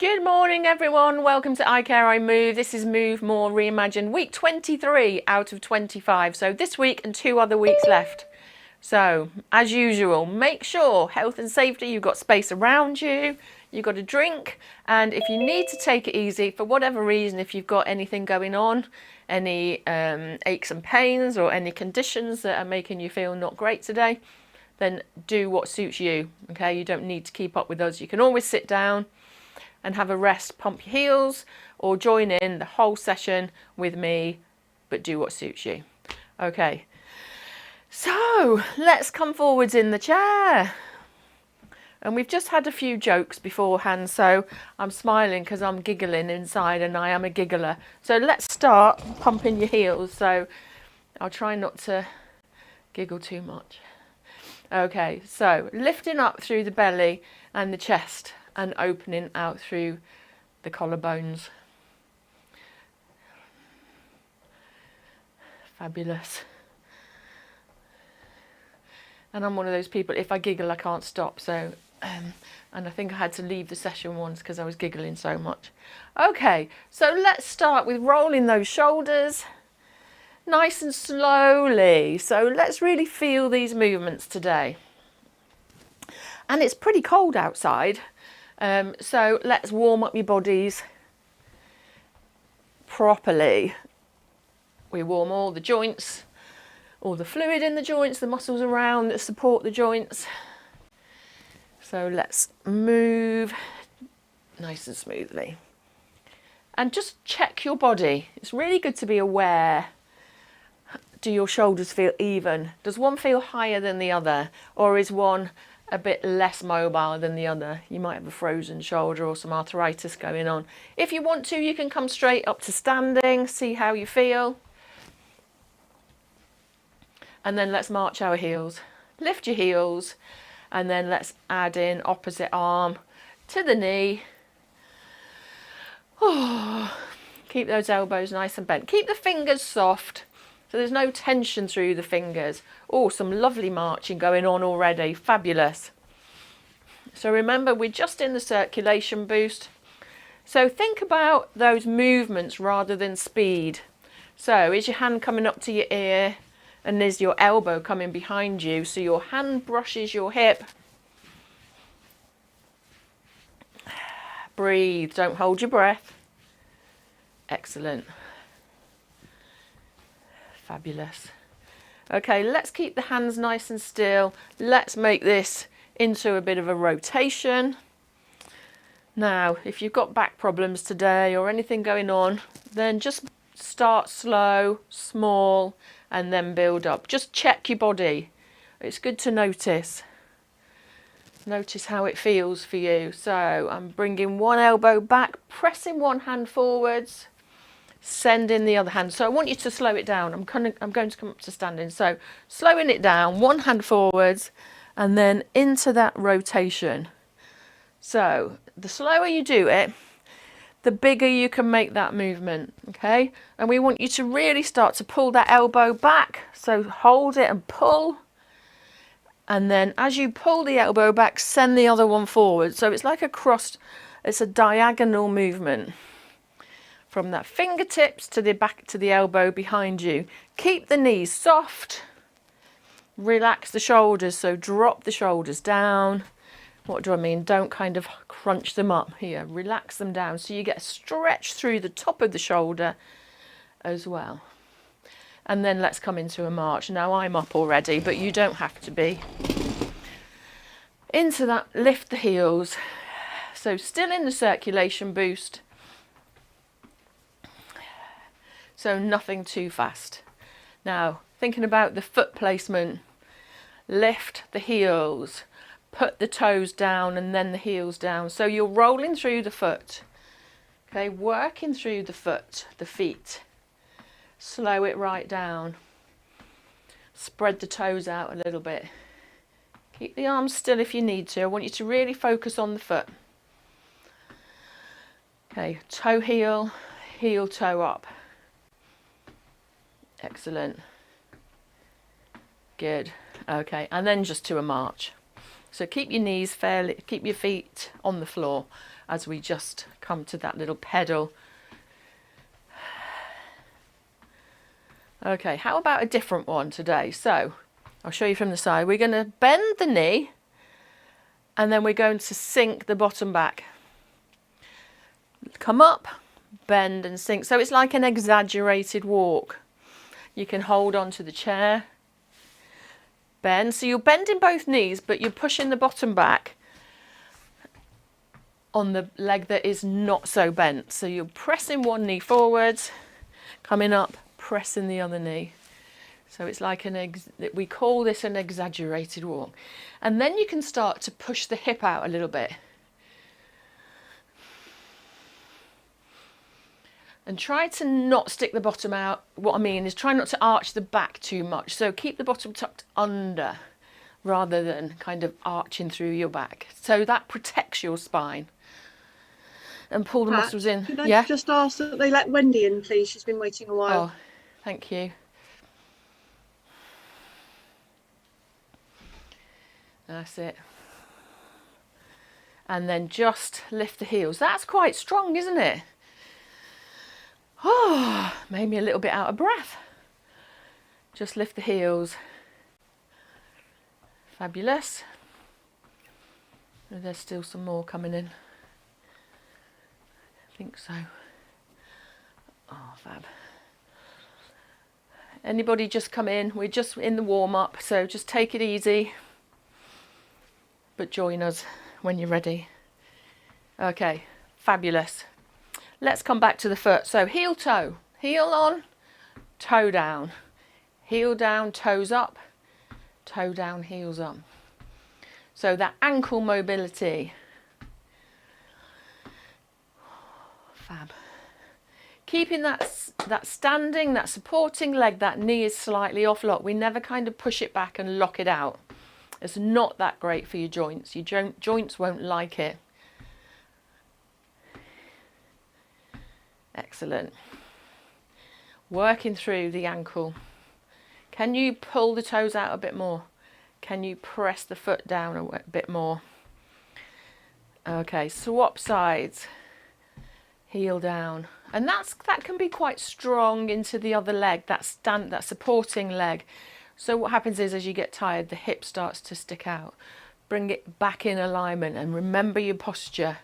Good morning everyone, welcome to I Care I Move. This is Move More Reimagined, week 23 out of 25. So this week and 2 other weeks left. So as usual, make sure health and safety, you've got space around you, you've got a drink, and if you need to take it easy for whatever reason, if you've got anything going on, any aches and pains or any conditions that are making you feel not great today, then do what suits you. Okay, you don't need to keep up with us. You can always sit down and have a rest, pump your heels, or join in the whole session with me, but do what suits you. Okay, so let's come forwards in the chair. And we've just had a few jokes beforehand, so I'm smiling because I'm giggling inside and I am a giggler. So let's start pumping your heels. So I'll try not to giggle too much. Okay, so lifting up through the belly and the chest and opening out through the collarbones. Fabulous. And I'm one of those people, if I giggle, I can't stop. So, and I think I had to leave the session once because I was giggling so much. Okay, so let's start with rolling those shoulders nice and slowly. So let's really feel these movements today. And it's pretty cold outside. So let's warm up your bodies properly. We warm all the joints, all the fluid in the joints, the muscles around that support the joints. So let's move nice and smoothly. And just check your body. It's really good to be aware. Do your shoulders feel even? Does one feel higher than the other? Or is one a bit less mobile than the other? You might have a frozen shoulder or some arthritis going on. If you want to, you can come straight up to standing, see how you feel. And then let's march our heels. Lift your heels, and then let's add in opposite arm to the knee. Oh, keep those elbows nice and bent. Keep the fingers soft, so there's no tension through the fingers. Oh, some lovely marching going on already. Fabulous. So remember, we're just in the circulation boost. So think about those movements rather than speed. So is your hand coming up to your ear, and is your elbow coming behind you? So your hand brushes your hip. Breathe, don't hold your breath. Excellent. Fabulous. Okay, let's keep the hands nice and still. Let's make this into a bit of a rotation. Now, if you've got back problems today or anything going on, then just start slow, small, and then build up. Just check your body. It's good to notice. Notice how it feels for you. So I'm bringing one elbow back, pressing one hand forwards, sending the other hand. So I want you to slow it down. I'm going to come up to standing. So slowing it down, one hand forwards, and then into that rotation. So the slower you do it, the bigger you can make that movement, okay? And we want you to really start to pull that elbow back. So hold it and pull. And then as you pull the elbow back, send the other one forward. So it's like a cross, it's a diagonal movement. From that fingertips to the back to the elbow behind you. Keep the knees soft. Relax the shoulders, so drop the shoulders down. What do I mean? Don't kind of crunch them up here. Relax them down so you get a stretch through the top of the shoulder as well. And then let's come into a march. Now I'm up already, but you don't have to be. Into that, lift the heels. So still in the circulation boost. So nothing too fast. Now, thinking about the foot placement, lift the heels, put the toes down and then the heels down. So you're rolling through the foot, okay, working through the foot, the feet. Slow it right down. Spread the toes out a little bit. Keep the arms still if you need to. I want you to really focus on the foot. Okay, toe heel, heel toe up. Excellent. Good. Okay, and then just to a march. So keep your knees fairly, keep your feet on the floor as we just come to that little pedal. Okay, how about a different one today? So I'll show you from the side. We're going to bend the knee and then we're going to sink the bottom back. Come up, bend and sink. So it's like an exaggerated walk. You can hold on to the chair, bend. So you're bending both knees, but you're pushing the bottom back on the leg that is not so bent. So you're pressing one knee forwards, coming up, pressing the other knee. So it's like we call this an exaggerated walk. And then you can start to push the hip out a little bit. And try to not stick the bottom out. What I mean is try not to arch the back too much. So keep the bottom tucked under rather than kind of arching through your back. So that protects your spine. And pull the muscles in. Could I just ask that they let Wendy in, please? She's been waiting a while. Oh, thank you. That's it. And then just lift the heels. That's quite strong, isn't it? Oh, made me a little bit out of breath. Just lift the heels. Fabulous. And there's still some more coming in. I think so. Oh, fab. Anybody just come in? We're just in the warm-up, so just take it easy. But join us when you're ready. Okay, fabulous. Let's come back to the foot. So heel toe, heel on, toe down, heel down, toes up, toe down, heels up. So that ankle mobility. Fab. Keeping that standing, that supporting leg, that knee is slightly off lock. We never kind of push it back and lock it out. It's not that great for your joints. Your joints won't like it. Excellent. Working through the ankle. Can you pull the toes out a bit more? Can you press the foot down a bit more? Okay, swap sides. Heel down. And that can be quite strong into the other leg, that supporting leg. So what happens is as you get tired, the hip starts to stick out. Bring it back in alignment and remember your posture.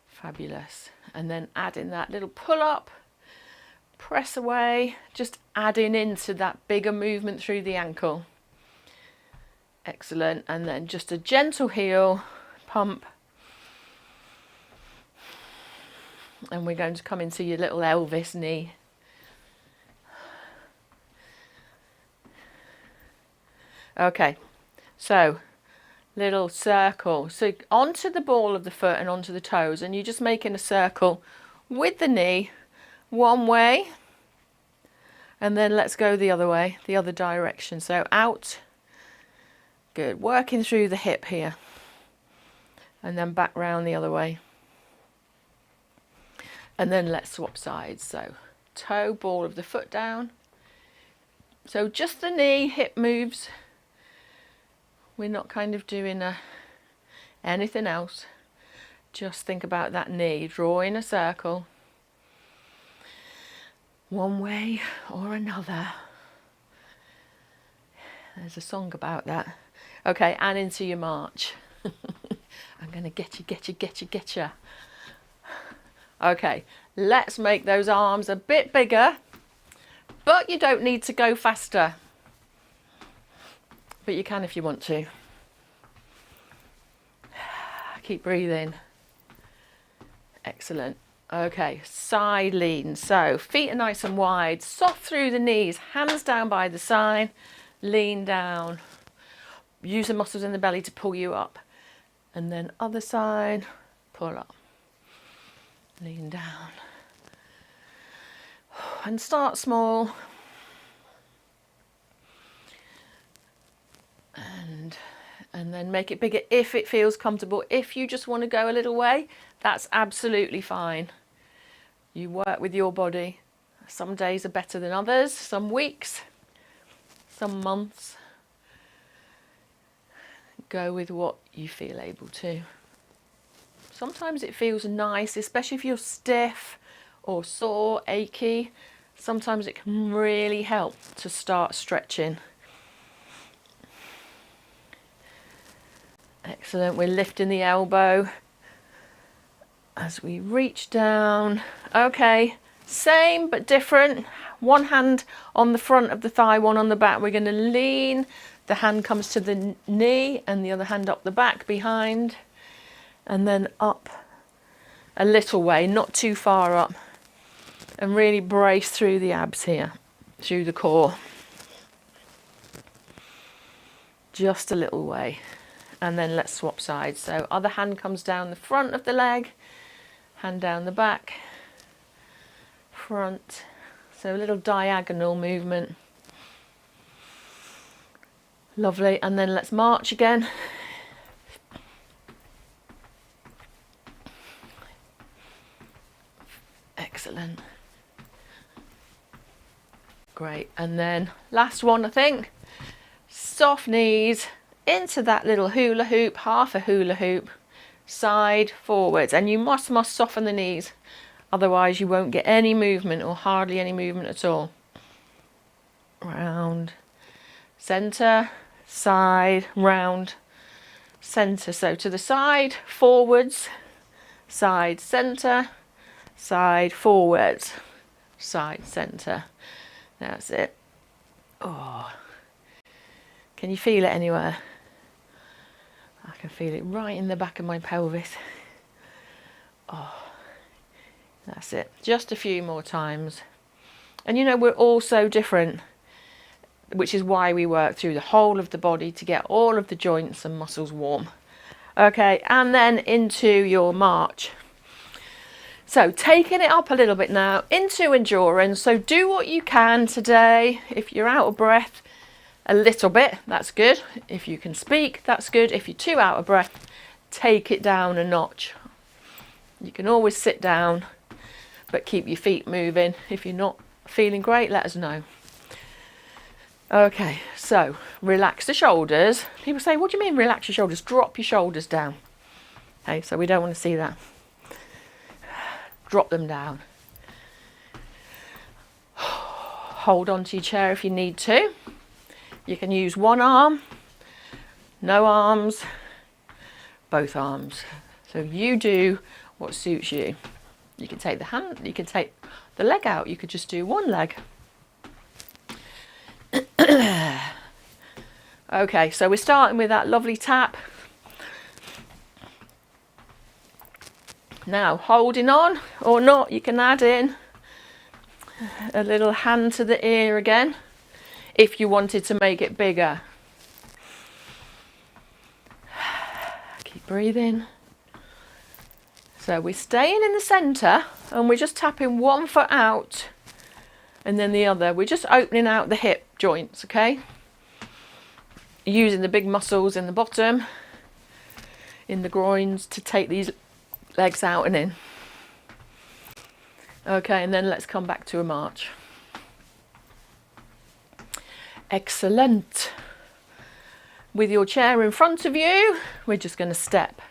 Fabulous. And then add in that little pull up, press away, just adding into that bigger movement through the ankle. Excellent. And then just a gentle heel pump. And we're going to come into your little Elvis knee. Okay, so little circle. So onto the ball of the foot and onto the toes, and you're just making a circle with the knee one way, and then let's go the other way, the other direction. So out. Good. Working through the hip here, and then back round the other way. And then let's swap sides. So toe, ball of the foot down. So just the knee, hip moves. We're not kind of doing anything else. Just think about that knee, drawing a circle. One way or another. There's a song about that. Okay, and into your march. I'm going to get you. Okay, let's make those arms a bit bigger, but you don't need to go faster. But you can if you want to. Keep breathing. Excellent. Okay, side lean. So feet are nice and wide, soft through the knees, hands down by the side, lean down. Use the muscles in the belly to pull you up. And then other side, pull up. Lean down. And start small. And then make it bigger if it feels comfortable. If you just want to go a little way, that's absolutely fine. You work with your body. Some days are better than others, some weeks, some months. go with what you feel able to. Sometimes it feels nice, especially if you're stiff or sore, achy. Sometimes it can really help to start stretching. Excellent. We're lifting the elbow as we reach down. Okay, same but different. One hand on the front of the thigh, one on the back. We're going to lean. The hand comes to the knee and the other hand up the back behind. And then up a little way, not too far up. And really brace through the abs here, through the core. Just a little way. And then let's swap sides. So other hand comes down the front of the leg, hand down the back, front. So a little diagonal movement. Lovely. And then let's march again. Excellent. Great. And then last one, I think. Soft knees into that little hula hoop, half a hula hoop, side forwards. And you must soften the knees. Otherwise you won't get any movement or hardly any movement at all. Round, centre, side, round, centre. So to the side, forwards, side, centre, side, forwards, side, centre. That's it. Oh, can you feel it anywhere? I can feel it right in the back of my pelvis. Oh, that's it. Just a few more times. And you know, we're all so different, which is why we work through the whole of the body to get all of the joints and muscles warm. Okay, and then into your march. So taking it up a little bit now into endurance. So do what you can today. If you're out of breath a little bit, that's good. If you can speak, that's good. If you're too out of breath, take it down a notch. You can always sit down, but keep your feet moving. If you're not feeling great, let us know. Okay, so relax the shoulders. People say, what do you mean relax your shoulders? Drop your shoulders down. Okay, so we don't want to see that. Drop them down. Hold on to your chair if you need to. You can use one arm, no arms, both arms. So you do what suits you. You can take the hand, you can take the leg out. You could just do one leg. Okay, so we're starting with that lovely tap. Now, holding on or not, you can add in a little hand to the ear again if you wanted to make it bigger. Keep breathing. So we're staying in the centre and we're just tapping one foot out and then the other. We're just opening out the hip joints, okay? Using the big muscles in the bottom, in the groins to take these legs out and in. Okay, and then let's come back to a march. Excellent. With your chair in front of you, we're just going to step.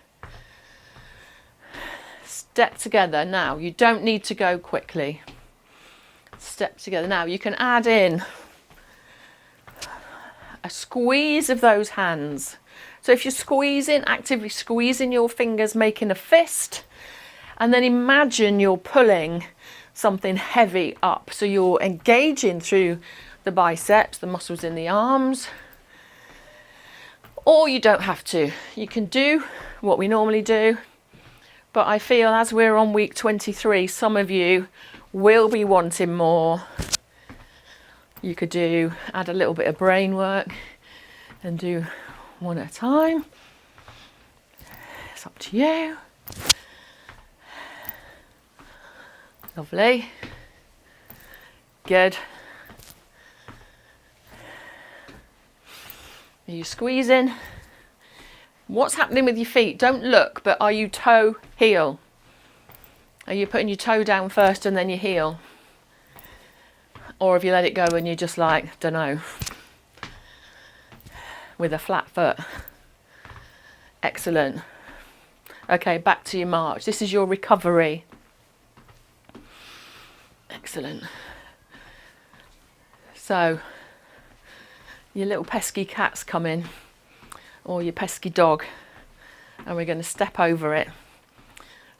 Step together. Now, you don't need to go quickly. Step together. Now, you can add in a squeeze of those hands. So if you're squeezing, actively squeezing your fingers, making a fist, and then imagine you're pulling something heavy up. So you're engaging through the biceps, the muscles in the arms, or you don't have to. You can do what we normally do, but I feel as we're on week 23, some of you will be wanting more. You could add a little bit of brain work and do one at a time. It's up to you. Lovely. Good. Are you squeezing? What's happening with your feet? Don't look, but are you toe heel? Are you putting your toe down first and then your heel? Or have you let it go and you're just like, don't know, with a flat foot? Excellent. Okay, back to your march. This is your recovery. Excellent. So, your little pesky cat's coming, or your pesky dog, and we're going to step over it,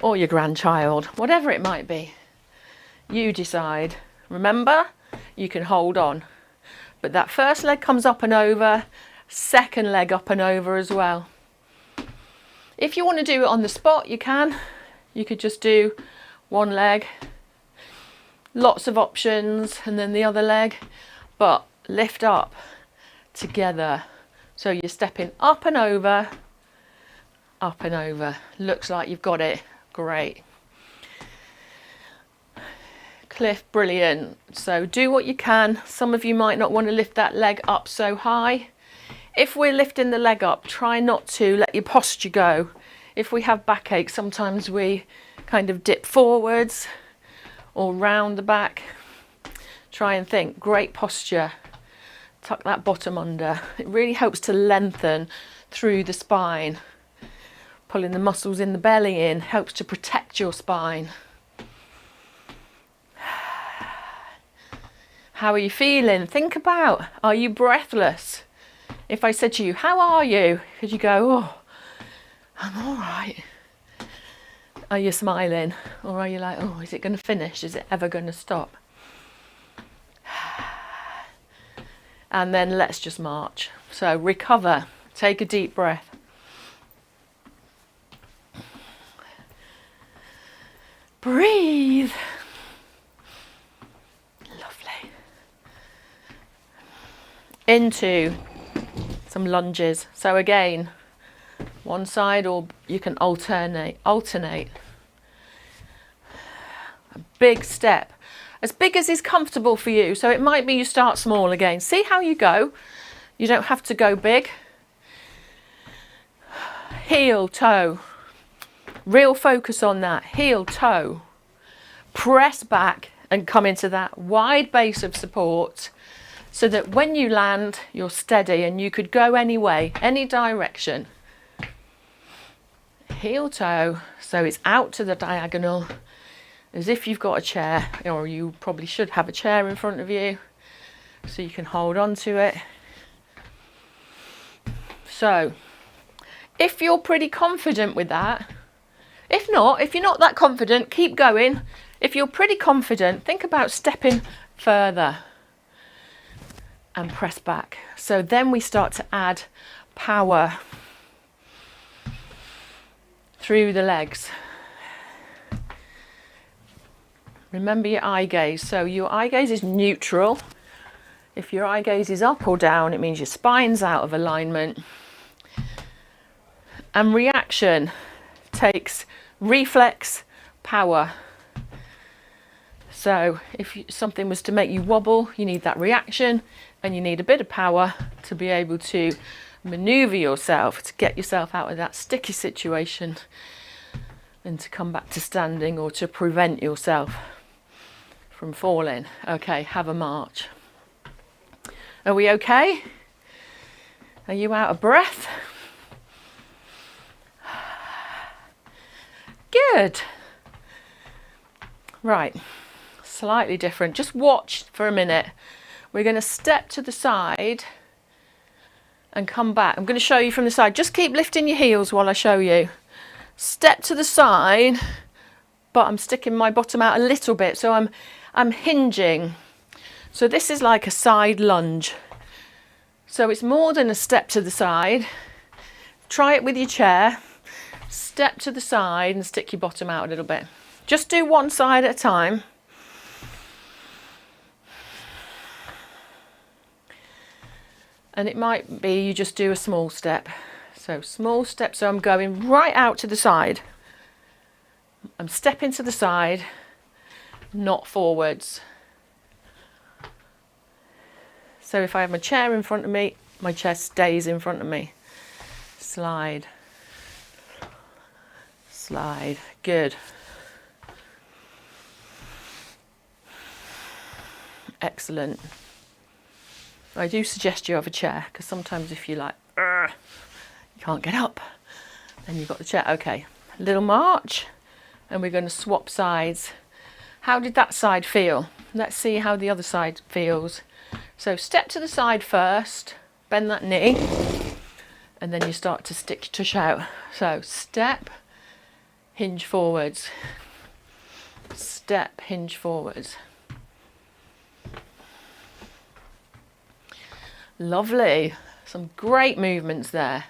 or your grandchild, whatever it might be. You decide. Remember, you can hold on. But that first leg comes up and over, second leg up and over as well. If you want to do it on the spot, you can. You could just do one leg, lots of options, and then the other leg, but lift up together. So you're stepping up and over, up and over. Looks like you've got it. Great. Cliff, brilliant. So do what you can. Some of you might not want to lift that leg up so high. If we're lifting the leg up, try not to let your posture go. If we have backache, sometimes we kind of dip forwards or round the back. Try and think. Great posture. Tuck that bottom under. It really helps to lengthen through the spine. Pulling the muscles in the belly in helps to protect your spine. How are you feeling? Think about, are you breathless? If I said to you, how are you? Could you go, oh, I'm all right. Are you smiling? Or are you like, oh, is it going to finish? Is it ever going to stop? And then let's just march. So recover, take a deep breath. Breathe. Lovely. Into some lunges. So again, one side, or you can alternate. A big step, as big as is comfortable for you. So it might be you start small again. See how you go. You don't have to go big. Heel, toe. Real focus on that. Heel, toe. Press back and come into that wide base of support so that when you land, you're steady and you could go any way, any direction. Heel, toe. So it's out to the diagonal as if you've got a chair, or you probably should have a chair in front of you so you can hold on to it. So if you're pretty confident with that, if you're not that confident, keep going. If you're pretty confident, think about stepping further and press back. So then we start to add power through the legs. Remember your eye gaze. So your eye gaze is neutral. If your eye gaze is up or down, it means your spine's out of alignment. And reaction takes reflex power. So if something was to make you wobble, you need that reaction and you need a bit of power to be able to maneuver yourself, to get yourself out of that sticky situation and to come back to standing, or to prevent yourself from falling. Okay, have a march. Are we okay? Are you out of breath? Good. Right, slightly different. Just watch for a minute. We're going to step to the side and come back. I'm going to show you from the side. Just keep lifting your heels while I show you. Step to the side, but I'm sticking my bottom out a little bit, so I'm hinging. So this is like a side lunge. So it's more than a step to the side. Try it with your chair. Step to the side and stick your bottom out a little bit. Just do one side at a time. And it might be you just do a small step. So small step, so I'm going right out to the side. I'm stepping to the side, not forwards. So if I have my chair in front of me, my chair stays in front of me. Slide. Slide. Good. Excellent. I do suggest you have a chair, because sometimes if you're like, you can't get up, And you've got the chair. Okay, little march, and we're going to swap sides. How did that side feel? Let's see how the other side feels. So step to the side first, bend that knee, and then you start to stick to shout. So step, hinge forwards, step, hinge forwards. Lovely, some great movements there.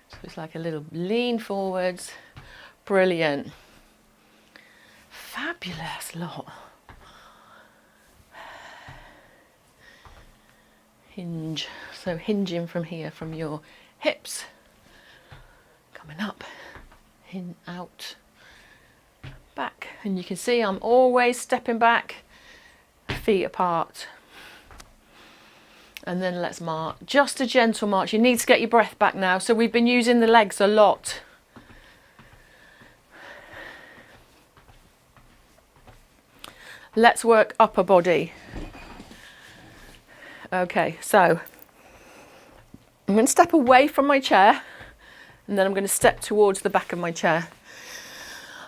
So it's like a little lean forwards, brilliant. Fabulous lot. Hinge, so hinging from here, from your hips, coming up, in, out, back. And you can see I'm always stepping back, feet apart. And then let's march, just a gentle march. You need to get your breath back now. So we've been using the legs a lot. Let's work upper body. Okay, so I'm going to step away from my chair, and then I'm going to step towards the back of my chair,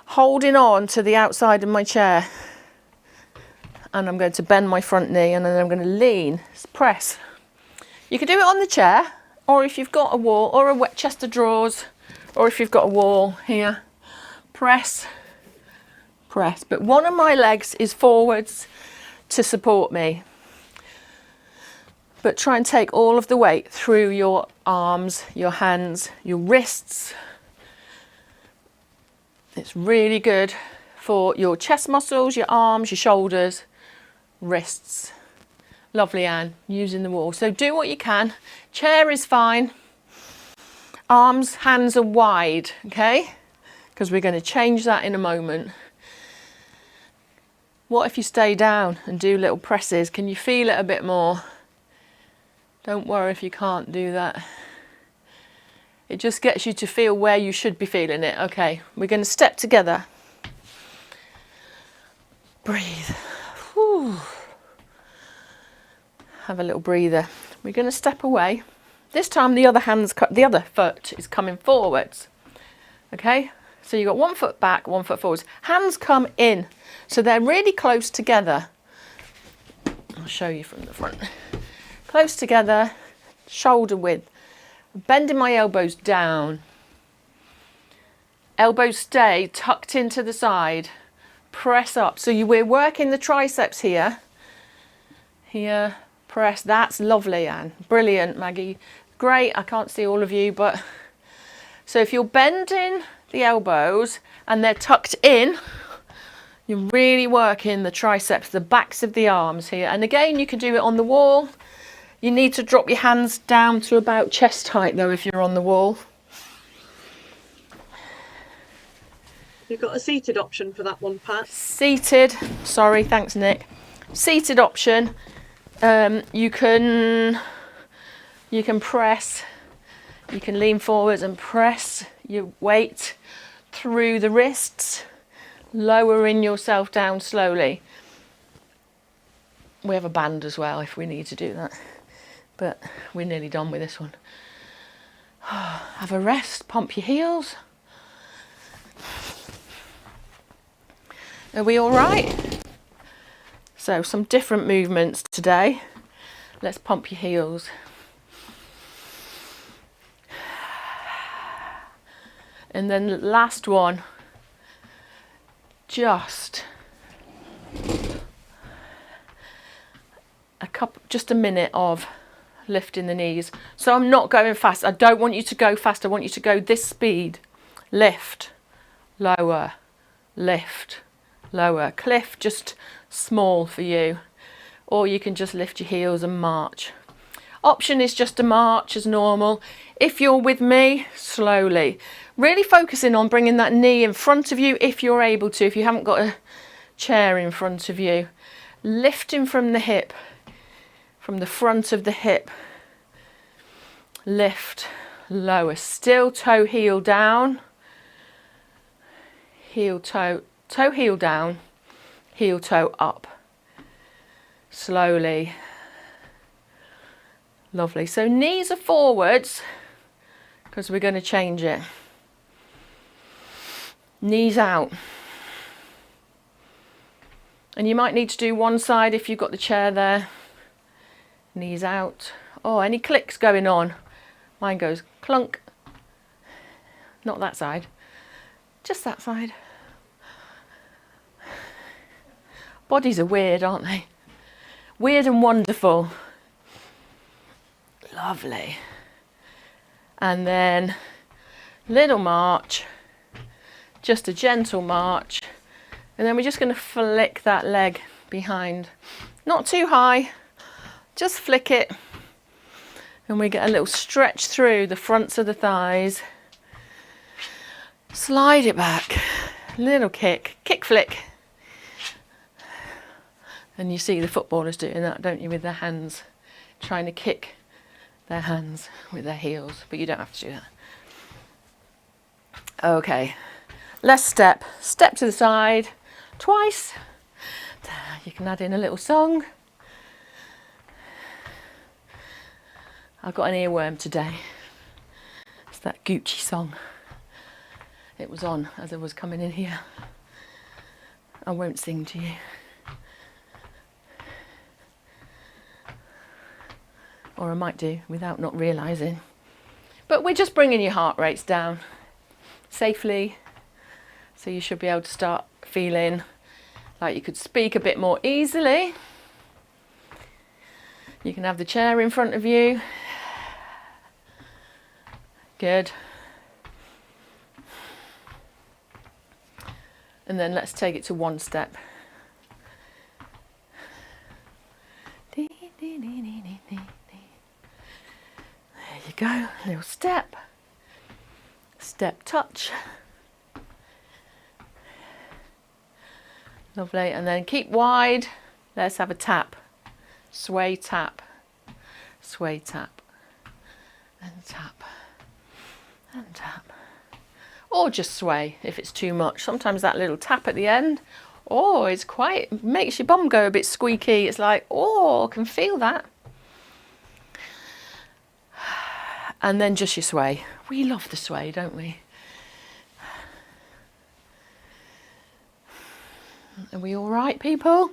holding on to the outside of my chair, and I'm going to bend my front knee, and then I'm going to lean, press. You can do it on the chair, or if you've got a wall, or a wet chest of drawers, or if you've got a wall here, press, press. But one of my legs is forwards to support me. But try and take all of the weight through your arms, your hands, your wrists. It's really good for your chest muscles, your arms, your shoulders, wrists. Lovely, Anne, using the wall. So do what you can. Chair is fine. Arms, hands are wide, okay? Because we're going to change that in a moment. What if you stay down and do little presses? Can you feel it a bit more? Don't worry if you can't do that. It just gets you to feel where you should be feeling it. Okay, we're going to step together. Breathe. Whew. Have a little breather. We're going to step away. This time the other foot is coming forwards. Okay, so you've got 1 foot back, 1 foot forwards. Hands come in, so they're really close together. I'll show you from the front. Close together, shoulder width. Bending my elbows down. Elbows stay tucked into the side. Press up. So we're working the triceps here. Here, press. That's lovely, Anne. Brilliant, Maggie. Great. I can't see all of you, but so if you're bending the elbows and they're tucked in, you're really working the triceps, the backs of the arms here. And again, you can do it on the wall. You need to drop your hands down to about chest height though if you're on the wall. You've got a seated option for that one, Pat. Seated, sorry, thanks Nick. Seated option, you can press, you can lean forwards and press your weight through the wrists, lowering yourself down slowly. We have a band as well if we need to do that. But we're nearly done with this one. Have a rest, pump your heels. Are we all right? So some different movements today. Let's pump your heels. And then the last one, just a minute of lifting the knees. So I'm not going fast. I don't want you to go fast. I want you to go this speed. Lift, lower, lift, lower. Cliff, just small for you. Or you can just lift your heels and march. Option is just to march as normal. If you're with me, slowly. Really focusing on bringing that knee in front of you if you're able to, if you haven't got a chair in front of you. Lifting from the hip. From the front of the hip, lift, lower, still toe heel down, heel toe, toe heel down, heel toe up, slowly, Lovely. So knees are forwards because we're going to change it. Knees out. And you might need to do one side if you've got the chair there. Knees out. Oh, any clicks going on? Mine goes clunk. Not that side. Just that side. Bodies are weird, aren't they? Weird and wonderful. Lovely. And then little march. Just a gentle march. And then we're just going to flick that leg behind. Not too high. Just flick it. And we get a little stretch through the fronts of the thighs. Slide it back. Little kick. Kick flick. And you see the footballers doing that, don't you, with their hands. Trying to kick their hands with their heels. But you don't have to do that. Okay. Let's step. Step to the side. Twice. You can add in a little song. I've got an earworm today. It's that Gucci song. It was on as I was coming in here. I won't sing to you. Or I might do without not realising. But we're just bringing your heart rates down safely. So you should be able to start feeling like you could speak a bit more easily. You can have the chair in front of you. Good. And then let's take it to one step. There you go, little step. Step touch. Lovely, and then keep wide. Let's have a tap. Sway tap. Sway tap. And tap. And tap. Or just sway if it's too much. Sometimes that little tap at the end, oh, it's quite, makes your bum go a bit squeaky. It's like, oh, I can feel that. And then just your sway. We love the sway, don't we? Are we all right, people?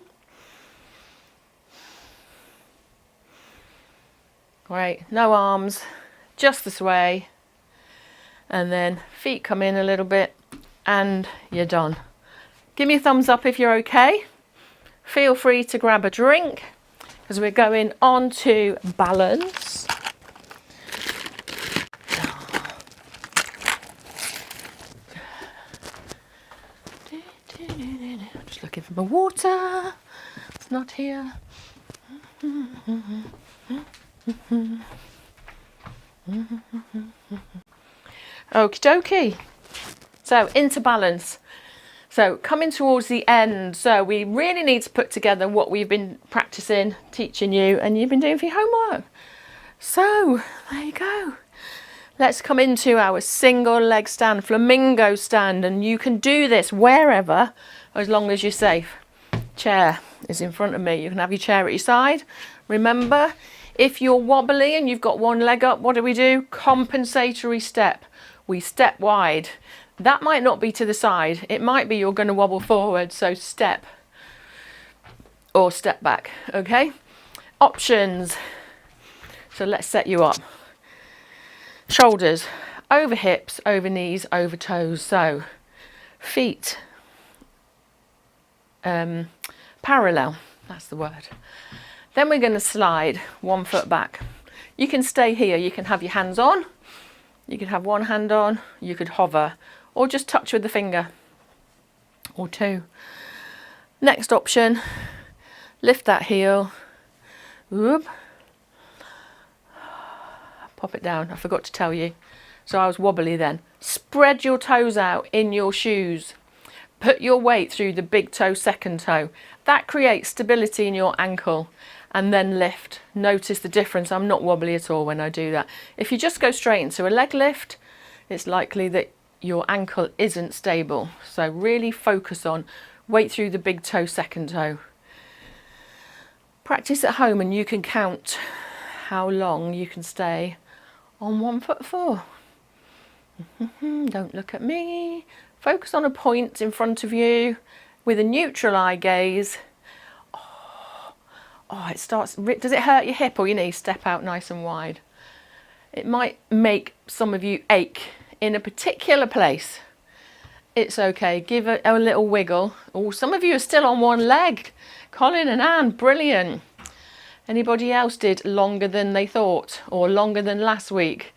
Great. No arms, just the sway. And then feet come in a little bit and you're done. Give me a thumbs up if you're okay. Feel free to grab a drink because we're going on to balance. Just looking for my water. It's not here. Okie dokie. So into balance. So coming towards the end. So we really need to put together what we've been practicing, teaching you, and you've been doing for your homework. So there you go. Let's come into our single leg stand, flamingo stand, and you can do this wherever as long as you're safe. Chair is in front of me. You can have your chair at your side. Remember, if you're wobbly and you've got one leg up, what do? Compensatory step. We step wide. That might not be to the side. It might be you're going to wobble forward. So step or step back. Okay. Options. So let's set you up. Shoulders over hips, over knees, over toes. So feet parallel. That's the word. Then we're going to slide 1 foot back. You can stay here. You can have your hands on. You could have one hand on, you could hover, or just touch with the finger, or two. Next option, lift that heel, whoop, pop it down. I forgot to tell you, so I was wobbly then. Spread your toes out in your shoes. Put your weight through the big toe, second toe. That creates stability in your ankle. And then lift. Notice the difference. I'm not wobbly at all when I do that. If you just go straight into a leg lift, it's likely that your ankle isn't stable. So really focus on weight through the big toe, second toe. Practice at home and you can count how long you can stay on 1 foot for. Don't look at me. Focus on a point in front of you with a neutral eye gaze. Oh, it starts. Does it hurt your hip or your knee? Step out nice and wide. It might make some of you ache in a particular place. It's okay. Give it a little wiggle. Oh, some of you are still on one leg. Colin and Anne, brilliant. Anybody else did longer than they thought or longer than last week?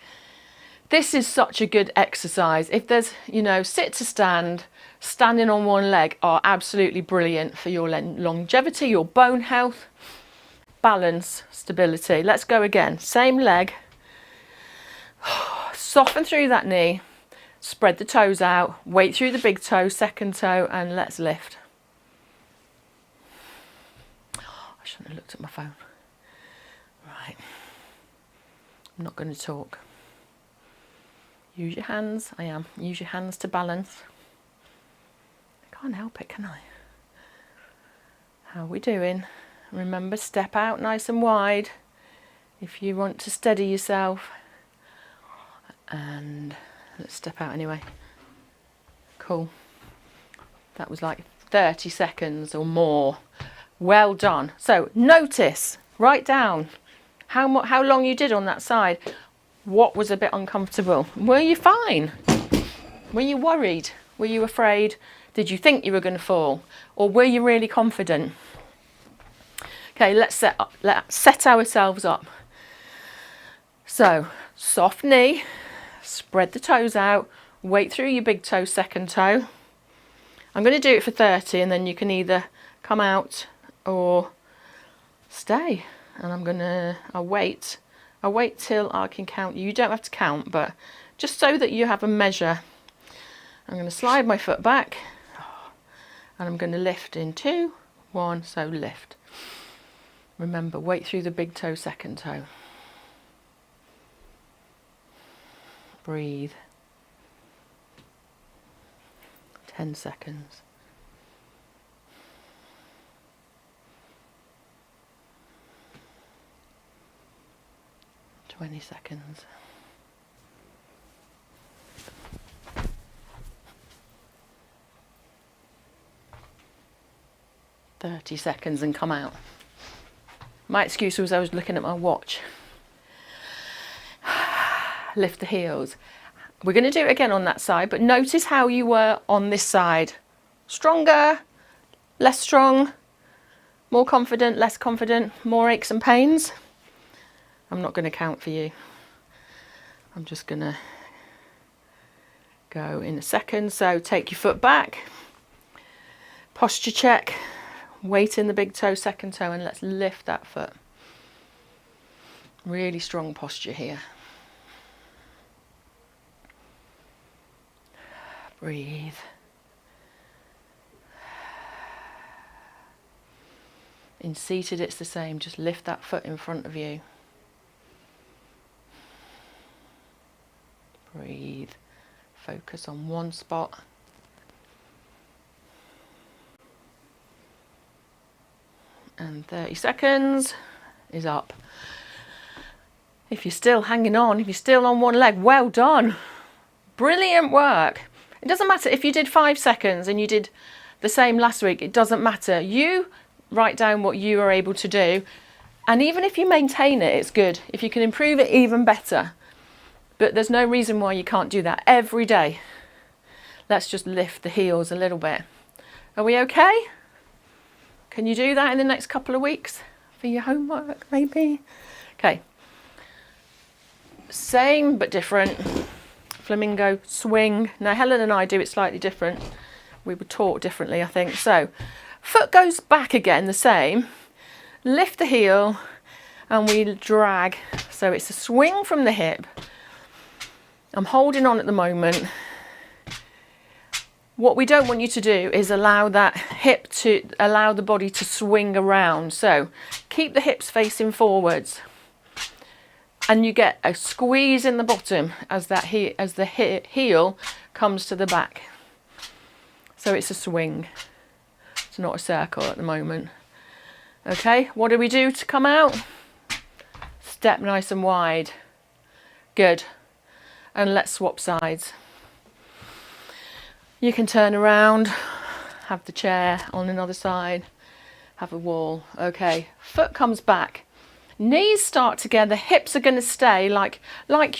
This is such a good exercise. If there's, you know, sit to stand, standing on one leg are absolutely brilliant for your longevity, your bone health, balance, stability. Let's go again. Same leg. Soften through that knee. Spread the toes out. Weight through the big toe, second toe, and let's lift. I shouldn't have looked at my phone. Right. I'm not going to talk. Use your hands. I am. Use your hands to balance. I can't help it, can I? How are we doing? Remember, step out nice and wide if you want to steady yourself. And let's step out anyway. Cool. That was like 30 seconds or more. Well done. So notice, write down how long you did on that side. What was a bit uncomfortable? Were you fine? Were you worried? Were you afraid? Did you think you were going to fall? Or were you really confident? Okay, let's set ourselves up. So, soft knee, spread the toes out, weight through your big toe, second toe. I'm going to do it for 30 and then you can either come out or stay. And I'll wait till I can count you. You don't have to count, but just so that you have a measure. I'm going to slide my foot back and I'm going to lift in 2, 1, so lift. Remember, weight through the big toe, second toe. Breathe. 10 seconds. 20 seconds. 30 seconds and come out. My excuse was I was looking at my watch. Lift the heels. We're going to do it again on that side, but notice how you were on this side. Stronger, less strong, more confident, less confident, more aches and pains. I'm not going to count for you. I'm just going to go in a second. So take your foot back, posture check, weight in the big toe, second toe, and let's lift that foot. Really strong posture here. Breathe. In seated it's the same, just lift that foot in front of you. Breathe. Focus on one spot. And 30 seconds is up. If you're still hanging on, if you're still on one leg, well done. Brilliant work. It doesn't matter if you did 5 seconds and you did the same last week, it doesn't matter. You write down what you are able to do, and even if you maintain it, it's good. If you can improve it, even better. But there's no reason why you can't do that every day. Let's just lift the heels a little bit. Are we okay? Can you do that in the next couple of weeks for your homework, maybe? Okay. Same but different. Flamingo swing. Now Helen and I do it slightly different. We were taught differently, I think. So foot goes back again, the same. Lift the heel and we drag. So it's a swing from the hip. I'm holding on at the moment. What we don't want you to do is allow that hip to allow the body to swing around. So keep the hips facing forwards. And you get a squeeze in the bottom as the heel comes to the back. So it's a swing. It's not a circle at the moment. Okay, what do we do to come out? Step nice and wide. Good. And let's swap sides. You can turn around, have the chair on another side, have a wall. Okay, foot comes back. Knees start together, hips are going to stay like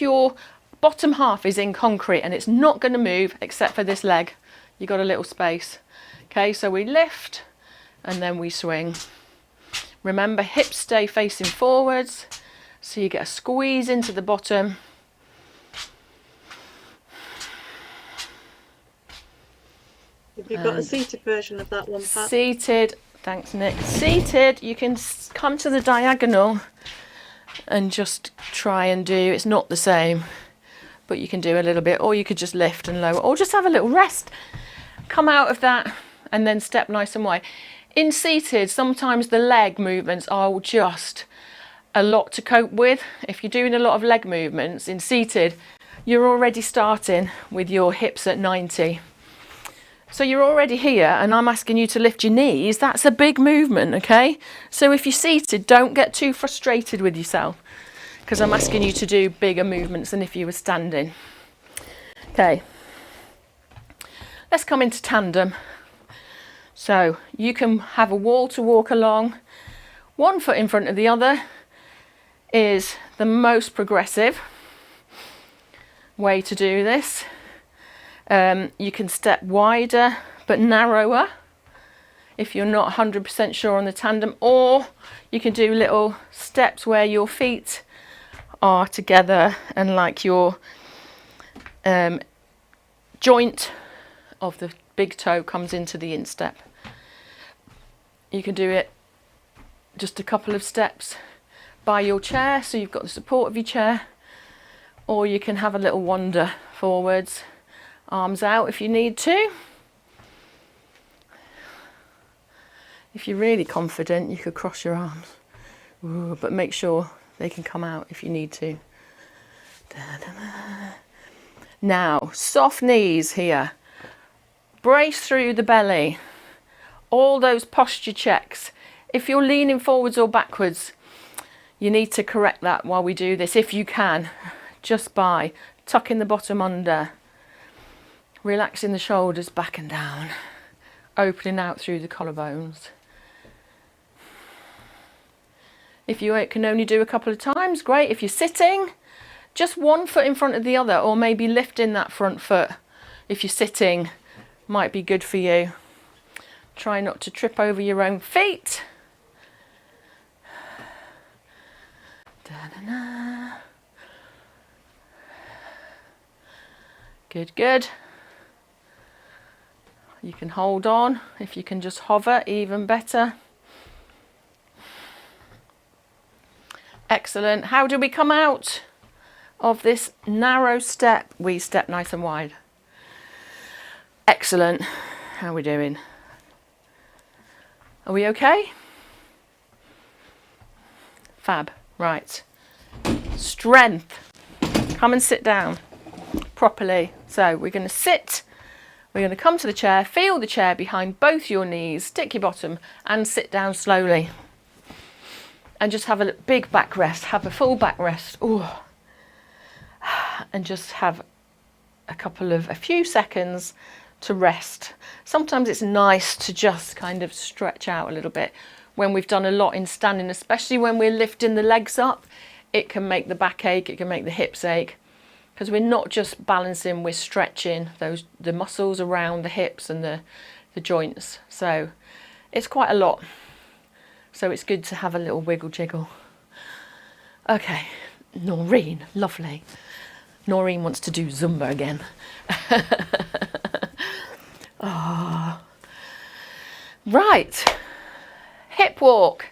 your bottom half is in concrete and it's not going to move except for this leg. You got a little space. Okay, so we lift and then we swing. Remember, hips stay facing forwards, so you get a squeeze into the bottom. Have you got a seated version of that one, Pat? Seated, thanks Nick. Seated, you can come to the diagonal and just try and do, it's not the same, but you can do a little bit, or you could just lift and lower, or just have a little rest. Come out of that and then step nice and wide. In seated, sometimes the leg movements are just a lot to cope with. If you're doing a lot of leg movements in seated, you're already starting with your hips at 90. So you're already here and I'm asking you to lift your knees. That's a big movement, okay? So if you're seated, don't get too frustrated with yourself because I'm asking you to do bigger movements than if you were standing. Okay. Let's come into tandem. So you can have a wall to walk along. One foot in front of the other is the most progressive way to do this. You can step wider but narrower if you're not 100% sure on the tandem, or you can do little steps where your feet are together and like your joint of the big toe comes into the instep. You can do it just a couple of steps by your chair, so you've got the support of your chair, or you can have a little wander forwards. Arms out if you need to. If you're really confident, you could cross your arms. Ooh, but make sure they can come out if you need to. Da-da-da. Now, soft knees here. Brace through the belly. All those posture checks. If you're leaning forwards or backwards, you need to correct that while we do this, if you can, just by tucking the bottom under. Relaxing the shoulders back and down, opening out through the collarbones. If you can only do a couple of times, great. If you're sitting, just one foot in front of the other, or maybe lifting that front foot. If you're sitting, might be good for you. Try not to trip over your own feet. Da-da-da. Good, good. You can hold on. If you can just hover, even better. Excellent. How do we come out of this narrow step? We step nice and wide. Excellent. How are we doing? Are we okay? Fab. Right. Strength. Come and sit down properly. So we're going to sit. We're going to come to the chair, feel the chair behind both your knees, stick your bottom and sit down slowly. And just have a big back rest, have a full back rest. Ooh. And just have a few seconds to rest. Sometimes it's nice to just kind of stretch out a little bit. When we've done a lot in standing, especially when we're lifting the legs up, it can make the back ache, it can make the hips ache. Because we're not just balancing, we're stretching the muscles around the hips and the joints. So it's quite a lot. So it's good to have a little wiggle jiggle. Okay, Noreen, lovely. Noreen wants to do Zumba again. Oh. Right, hip walk.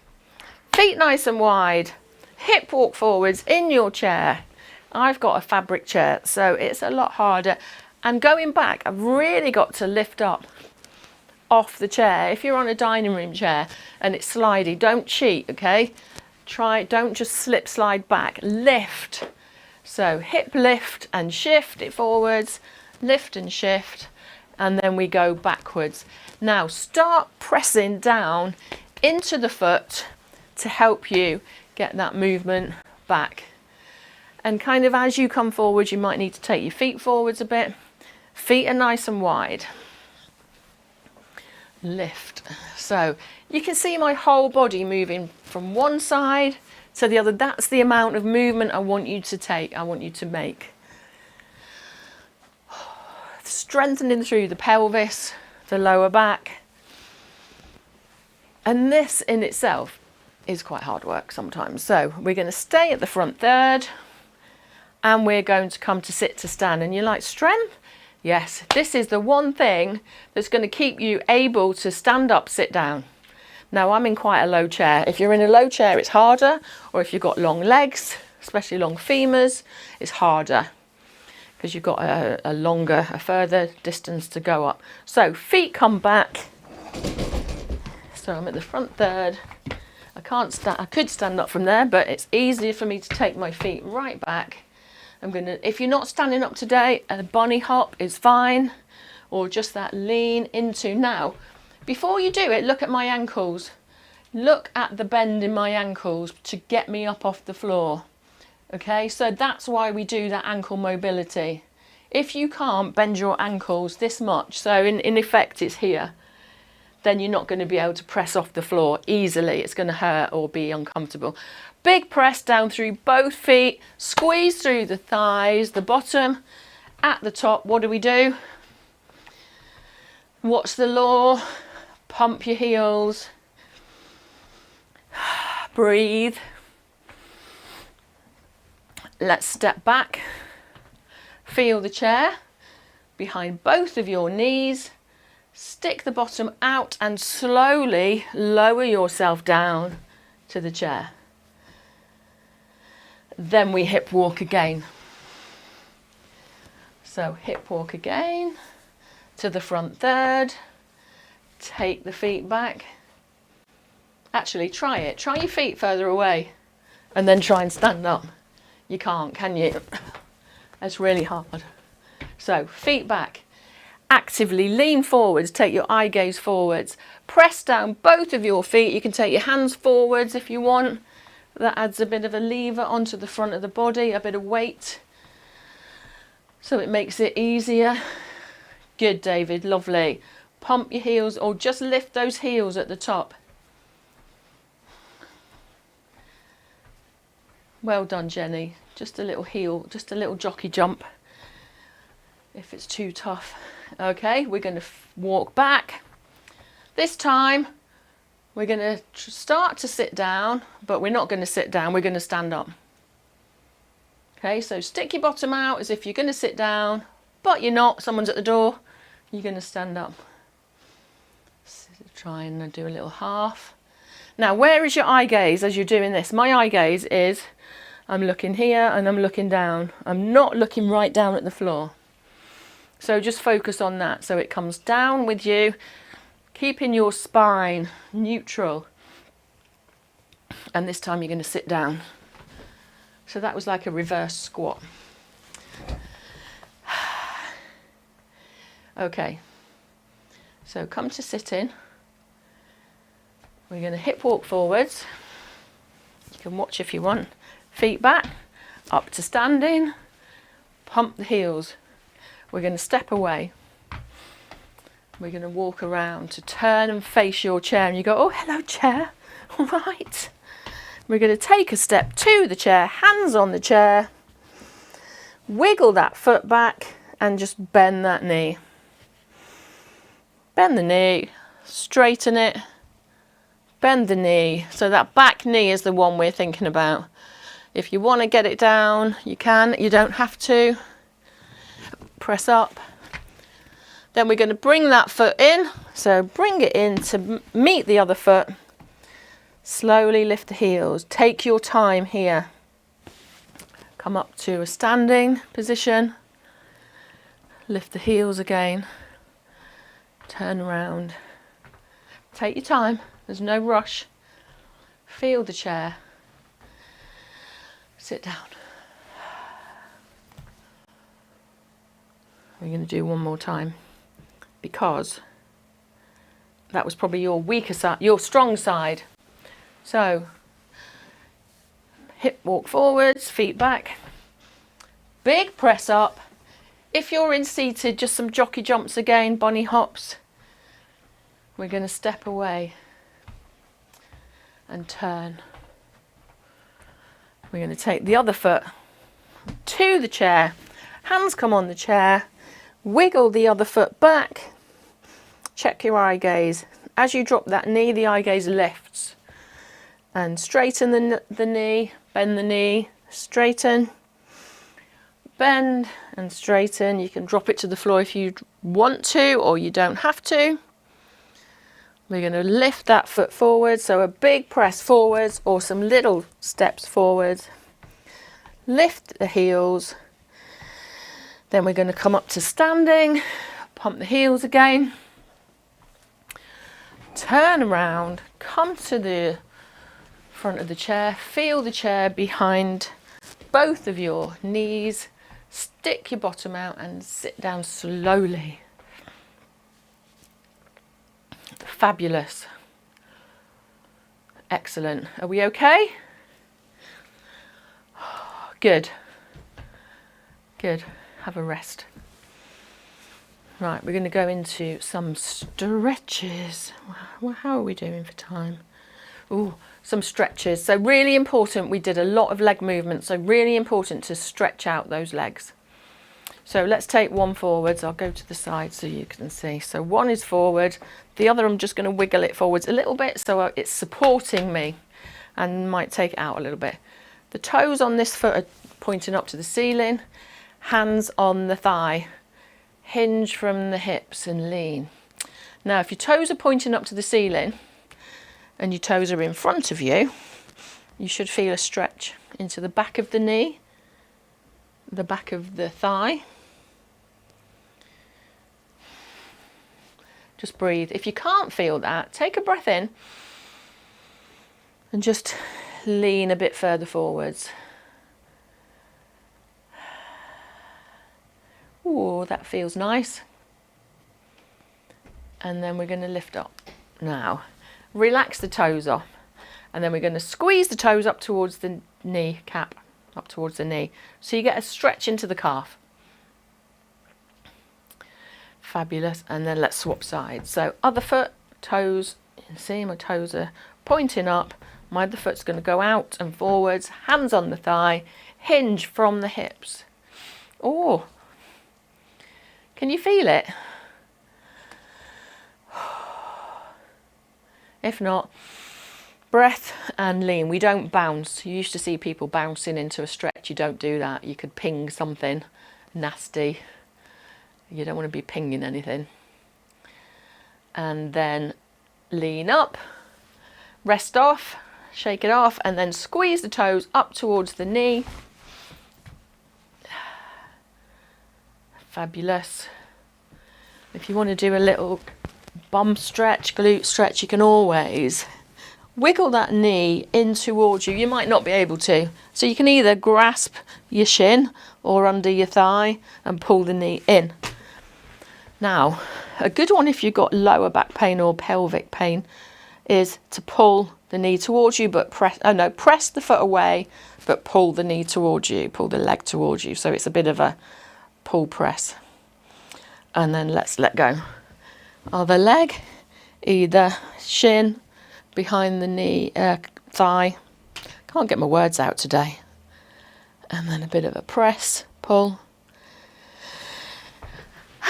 Feet nice and wide. Hip walk forwards in your chair. I've got a fabric chair, so it's a lot harder. And going back, I've really got to lift up off the chair. If you're on a dining room chair and it's slidey, don't cheat, okay? Don't just slip slide back, lift. So hip lift and shift it forwards, lift and shift, and then we go backwards. Now start pressing down into the foot to help you get that movement back. And kind of as you come forward, you might need to take your feet forwards a bit. Feet are nice and wide. Lift. So you can see my whole body moving from one side to the other. That's the amount of movement I want you to take, I want you to make. Strengthening through the pelvis, the lower back. And this in itself is quite hard work sometimes. So we're going to stay at the front third and we're going to come to sit to stand. And you're like, strength? Yes, this is the one thing that's going to keep you able to stand up, sit down. Now I'm in quite a low chair. If you're in a low chair, it's harder, or if you've got long legs, especially long femurs, it's harder because you've got a further distance to go up. So feet come back. So I'm at the front third. I can't stand, I could stand up from there, but it's easier for me to take my feet right back. If you're not standing up today, a bunny hop is fine, or just that lean into. Now, before you do it, look at my ankles. Look at the bend in my ankles to get me up off the floor. Okay, so that's why we do that ankle mobility. If you can't bend your ankles this much, so in effect it's here, then you're not going to be able to press off the floor easily. It's going to hurt or be uncomfortable. Big press down through both feet, squeeze through the thighs, the bottom. At the top, what do? What's the law? Pump your heels. Breathe. Let's step back. Feel the chair behind both of your knees. Stick the bottom out and slowly lower yourself down to the chair. Then we hip walk again. So hip walk again to the front third. Take the feet back. Actually, try it. Try your feet further away and then try and stand up. You can't, can you? That's really hard. So feet back. Actively lean forwards, take your eye gaze forwards. Press down both of your feet. You can take your hands forwards if you want. That adds a bit of a lever onto the front of the body, a bit of weight. So it makes it easier. Good, David, lovely. Pump your heels or just lift those heels at the top. Well done, Jenny. Just a little heel, just a little jockey jump if it's too tough. Okay, we're going to walk back. This time we're going to start to sit down, but we're not going to sit down, we're going to stand up. Okay, so stick your bottom out as if you're going to sit down, but you're not, someone's at the door, you're going to stand up. So try and do a little half. Now, where is your eye gaze as you're doing this? My eye gaze is, I'm looking here and I'm looking down. I'm not looking right down at the floor. So just focus on that. So it comes down with you, keeping your spine neutral. And this time you're going to sit down. So that was like a reverse squat. Okay. So come to sitting. We're going to hip walk forwards. You can watch if you want. Feet back, up to standing. Pump the heels. We're going to step away. We're going to walk around to turn and face your chair. And you go, oh, hello, chair. All right. We're going to take a step to the chair, hands on the chair. Wiggle that foot back and just bend that knee. Bend the knee, straighten it, bend the knee. So that back knee is the one we're thinking about. If you want to get it down, you can. You don't have to. Press up. Then we're going to bring that foot in. So bring it in to meet the other foot. Slowly lift the heels. Take your time here. Come up to a standing position. Lift the heels again. Turn around. Take your time. There's no rush. Feel the chair. Sit down. We're going to do one more time because that was probably your weaker side, your strong side. So Hip walk forwards, feet back. Big press up. If you're in seated, just some jockey jumps again, bunny hops. We're going to step away and turn. We're going to take the other foot to the chair. Hands come on the chair. Wiggle the other foot back. Check your eye gaze. As you drop that knee, the eye gaze lifts. And straighten the knee, bend the knee, straighten, bend and straighten. You can drop it to the floor if you want to, or you don't have to. We're going to lift that foot forward, so a big press forwards or some little steps forwards. Lift the heels. Then we're going to come up to standing, pump the heels again. Turn around, come to the front of the chair, feel the chair behind both of your knees, stick your bottom out and sit down slowly. Fabulous. Excellent. Are we okay? Good. Good. Have a rest. Right, we're going to go into some stretches. Well, how are we doing for time? Ooh, some stretches. So really important, we did a lot of leg movement, so really important to stretch out those legs. So let's take one forwards. I'll go to the side so you can see. So one is forward, the other I'm just going to wiggle it forwards a little bit so it's supporting me and might take it out a little bit. The toes on this foot are pointing up to the ceiling, hands on the thigh, hinge from the hips and lean. Now if your toes are pointing up to the ceiling and your toes are in front of you, you should feel a stretch into the back of the knee, the back of the thigh. Just breathe. If you can't feel that, take a breath in and just lean a bit further forwards. Ooh, that feels nice. And then we're going to lift up. Now, relax the toes off. And then we're going to squeeze the toes up towards the knee cap, up towards the knee. So you get a stretch into the calf. Fabulous. And then let's swap sides. So other foot, toes, you can see my toes are pointing up. My other foot's going to go out and forwards, hands on the thigh, hinge from the hips. Oh, can you feel it? If not, breath and lean. We don't bounce. You used to see people bouncing into a stretch. You don't do that. You could ping something nasty. You don't want to be pinging anything. And then lean up, rest off, shake it off, and then squeeze the toes up towards the knee. Fabulous. If you want to do a little bum stretch, glute stretch, you can always wiggle that knee in towards you. You might not be able to. So you can either grasp your shin or under your thigh and pull the knee in. Now, a good one if you've got lower back pain or pelvic pain is to pull the knee towards you, but press the foot away, but pull the knee towards you, pull the leg towards you. So it's a bit of a pull press. And then let's let go. Other leg, either shin, behind the knee, thigh. Can't get my words out today. And then a bit of a press, pull.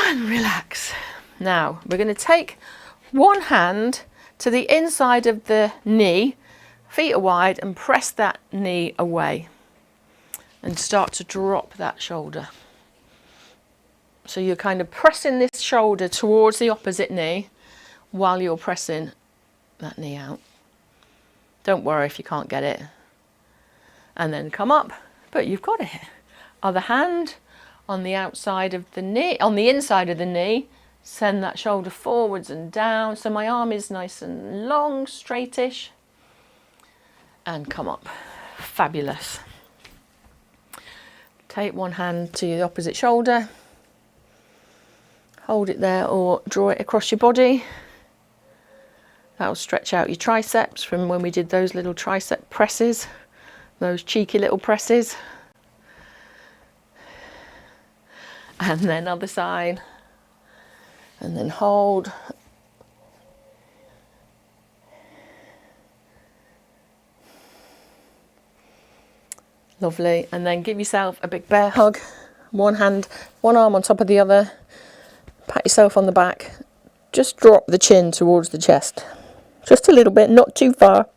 And relax. Now we're going to take one hand to the inside of the knee, feet are wide, and press that knee away and start to drop that shoulder. So you're kind of pressing this shoulder towards the opposite knee while you're pressing that knee out. Don't worry if you can't get it. And then come up, but you've got it. Other hand on the outside of the knee, on the inside of the knee, send that shoulder forwards and down. So my arm is nice and long, straightish. And come up. Fabulous. Take one hand to the opposite shoulder. Hold it there or draw it across your body. That will stretch out your triceps from when we did those little tricep presses those cheeky little presses. And then other side, and then hold. Lovely. And then give yourself a big bear hug. One hand, one arm on top of the other. Pat yourself on the back. Just drop the chin towards the chest. Just a little bit, not too far.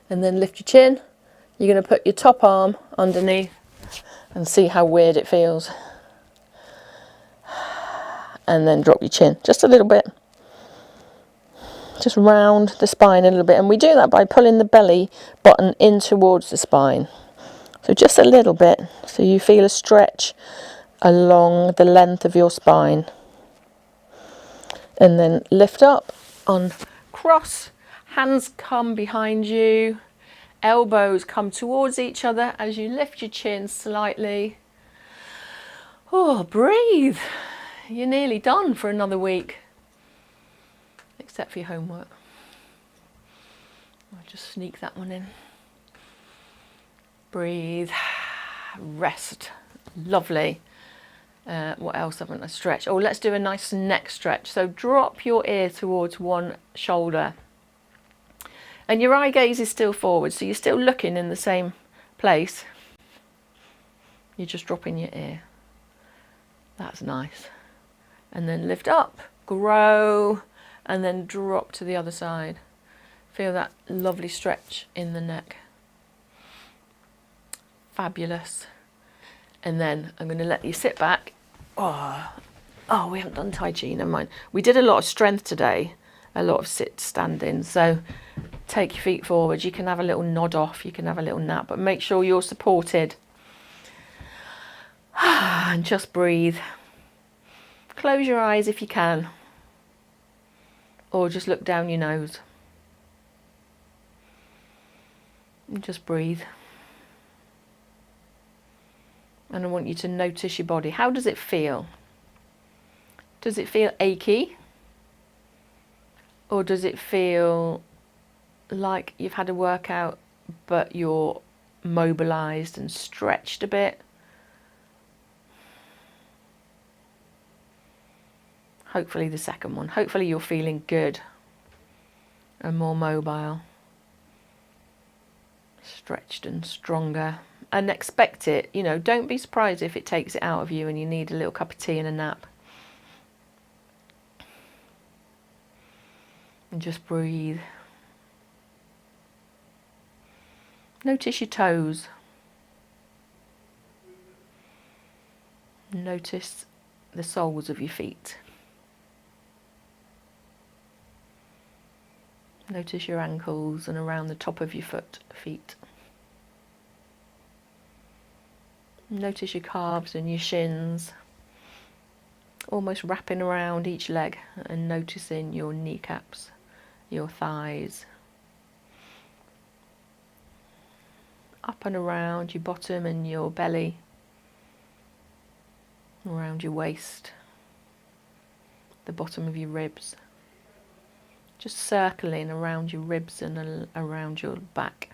And then lift your chin. You're going to put your top arm underneath and see how weird it feels. And then drop your chin just a little bit. Just round the spine a little bit. And we do that by pulling the belly button in towards the spine. So just a little bit, so you feel a stretch along the length of your spine. And then lift up on cross. Hands come behind you. Elbows come towards each other as you lift your chin slightly. Oh, breathe. You're nearly done for another week. Except for your homework. I'll just sneak that one in. Breathe. Rest. Lovely. What else haven't I stretched? Oh, let's do a nice neck stretch. So drop your ear towards one shoulder. And your eye gaze is still forward, so you're still looking in the same place. You're just dropping your ear. That's nice. And then lift up, grow, and then drop to the other side. Feel that lovely stretch in the neck. Fabulous. And then I'm going to let you sit back. Oh, we haven't done Tai Chi, never mind. We did a lot of strength today, a lot of standing. So take your feet forward. You can have a little nod off, you can have a little nap, but make sure you're supported. And just breathe. Close your eyes if you can. Or just look down your nose. And just breathe. And I want you to notice your body. How does it feel? Does it feel achy? Or does it feel like you've had a workout but you're mobilized and stretched a bit? Hopefully the second one. Hopefully you're feeling good and more mobile, stretched and stronger. And expect it, you know, don't be surprised if it takes it out of you and you need a little cup of tea and a nap. And just breathe. Notice your toes. Notice the soles of your feet. Notice your ankles and around the top of your feet. Notice your calves and your shins, almost wrapping around each leg, and noticing your kneecaps, your thighs, up and around your bottom and your belly, around your waist, the bottom of your ribs, just circling around your ribs and around your back.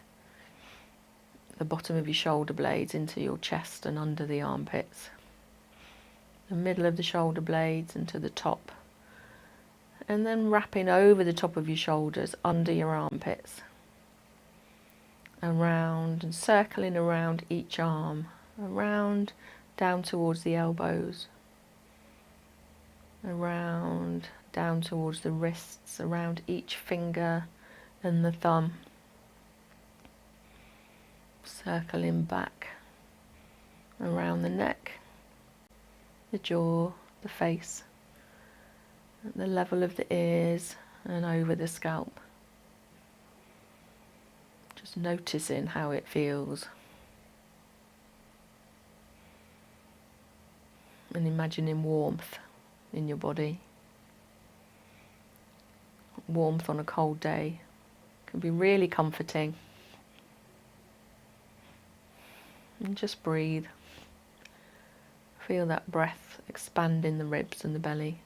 The bottom of your shoulder blades into your chest and under the armpits, the middle of the shoulder blades and to the top, and then wrapping over the top of your shoulders under your armpits, around and circling around each arm, around down towards the elbows, around down towards the wrists, around each finger and the thumb. Circling back around the neck, the jaw, the face, at the level of the ears and over the scalp. Just noticing how it feels. And imagining warmth in your body. Warmth on a cold day can be really comforting. And just breathe. Feel that breath expanding the ribs and the belly.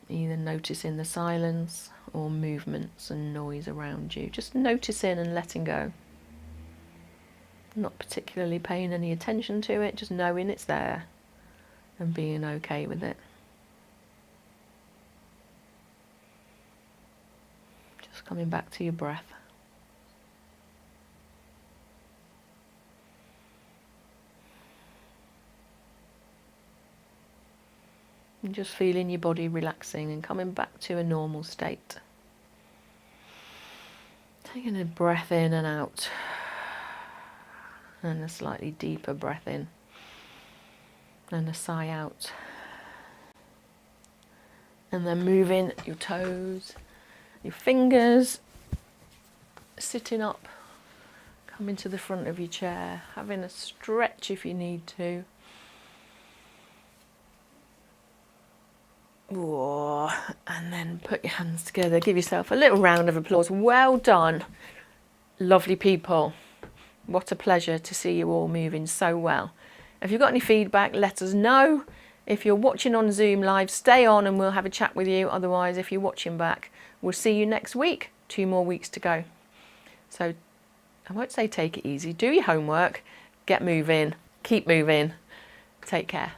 either noticing the silence or movements and noise around you. Just noticing and letting go. Not particularly paying any attention to it, just knowing it's there and being okay with it. Just coming back to your breath. And just feeling your body relaxing and coming back to a normal state. Taking a breath in and out. And a slightly deeper breath in. And a sigh out. And then moving your toes, your fingers, sitting up, coming to the front of your chair, having a stretch if you need to. Whoa. And then put your hands together, give yourself a little round of applause. Well done, lovely people. What a pleasure to see you all moving so well. If you've got any feedback, let us know. If you're watching on Zoom live, stay on and we'll have a chat with you. Otherwise, if you're watching back, we'll see you next week. 2 more weeks to go. So I won't say take it easy. Do your homework, get moving, keep moving. Take care.